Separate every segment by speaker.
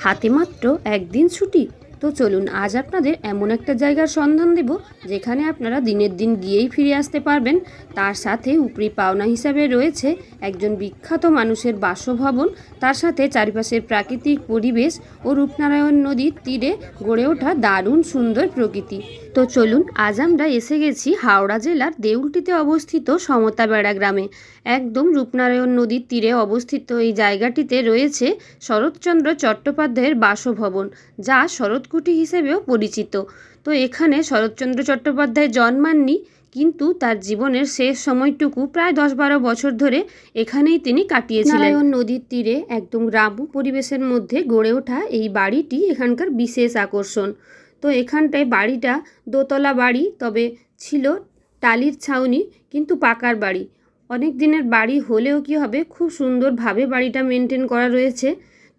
Speaker 1: হাতে মাত্র একদিন ছুটি। তো চলুন আজ আপনাদের এমন একটা জায়গার সন্ধান দেব যেখানে আপনারা দিনের দিন গিয়েই ফিরে আসতে পারবেন। তার সাথে উপরি পাওনা হিসাবে রয়েছে একজন বিখ্যাত মানুষের বাসভবন, তার সাথে চারিপাশের প্রাকৃতিক পরিবেশ ও রূপনারায়ণ নদীর তীরে গড়ে ওঠা দারুণ সুন্দর প্রকৃতি। তো চলুন আজ আমরা এসে গেছি হাওড়া জেলার দেউলটিতে অবস্থিত সমতাবেড়া গ্রামে। একদম রূপনারায়ণ নদীর তীরে অবস্থিত এই জায়গাটিতে রয়েছে শরৎচন্দ্র চট্টোপাধ্যায়ের বাসভবন, যা শরৎকুঠি হিসেবেও পরিচিত। তো এখানে শরৎচন্দ্র চট্টোপাধ্যায় জন্মাননি, কিন্তু তার জীবনের শেষ সময়টুকু প্রায় 10-12 বছর ধরে এখানেই তিনি কাটিয়েছিলেন। নারায়ণ নদীর তীরে একদম গ্রাম্য পরিবেশের মধ্যে গড়ে ওঠা এই বাড়িটি এখানকার বিশেষ আকর্ষণ। তো এখানটায় বাড়িটা দোতলা বাড়ি, তবে ছিল টালির ছাউনি, কিন্তু পাকার বাড়ি। অনেক দিনের বাড়ি হলেও কি হবে, খুব সুন্দরভাবে বাড়িটা মেনটেন করা রয়েছে।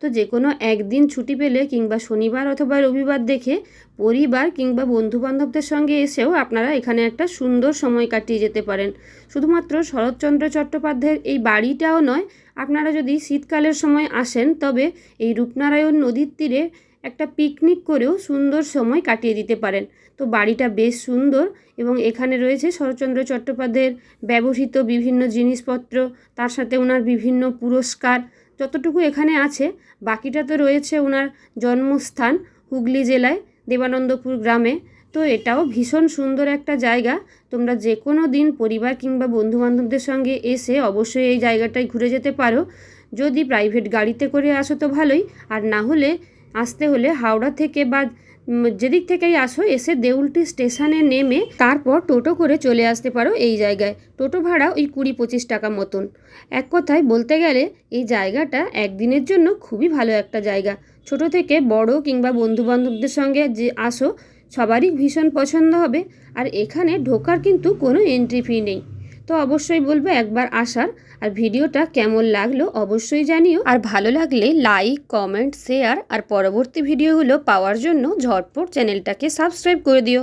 Speaker 1: তো যে কোনো একদিন ছুটি পেলে কিংবা শনিবার অথবা রবিবার দেখে পরিবার কিংবা বন্ধুবান্ধবদের সঙ্গে এসেও আপনারা এখানে একটা সুন্দর সময় কাটিয়ে যেতে পারেন। শুধুমাত্র শরৎচন্দ্র চট্টোপাধ্যায়ের এই বাড়িটাও নয়, আপনারা যদি শীতকালের সময় আসেন তবে এই রূপনারায়ণ নদীর তীরে একটা পিকনিক করেও সুন্দর সময় কাটিয়ে দিতে পারেন। তো বাড়িটা বেশ সুন্দর এবং এখানে রয়েছে শরৎচন্দ্র চট্টোপাধ্যায়ের ব্যবহৃত বিভিন্ন জিনিসপত্র, তার সাথে ওনার বিভিন্ন পুরস্কার যতটুকু এখানে আছে। বাকিটা তো রয়েছে ওনার জন্মস্থান হুগলি জেলায় দেবানন্দপুর গ্রামে। তো এটাও ভীষণ সুন্দর একটা জায়গা। তোমরা যে কোনো দিন পরিবার কিংবা বন্ধুবান্ধবদের সঙ্গে এসে অবশ্যই এই জায়গাটায় ঘুরে যেতে পারো। যদি প্রাইভেট গাড়িতে করে আসো তো ভালোই, আর না হলে আসতে হলে হাওড়া থেকে বা যেদিক থেকেই আসো এসে দেউলটি স্টেশনে নেমে তারপর টোটো করে চলে আসতে পারো এই জায়গায়। টোটো ভাড়া ওই 20-25 টাকা মতন। এক কথায় বলতে গেলে এই জায়গাটা একদিনের জন্য খুবই ভালো একটা জায়গা। ছোট থেকে বড় কিংবা বন্ধুবান্ধবদের সঙ্গে যে আসো সবারই ভীষণ পছন্দ হবে। আর এখানে ঢোকার কিন্তু কোনো এন্ট্রি ফি নেই। তো অবশ্যই বলবো একবার আসার। আর ভিডিওটা কেমন লাগলো অবশ্যই জানিও, আর ভালো লাগলে লাইক, কমেন্ট, শেয়ার আর পরবর্তী ভিডিওগুলো পাওয়ার জন্য ঝটপট চ্যানেলটাকে সাবস্ক্রাইব করে দিও।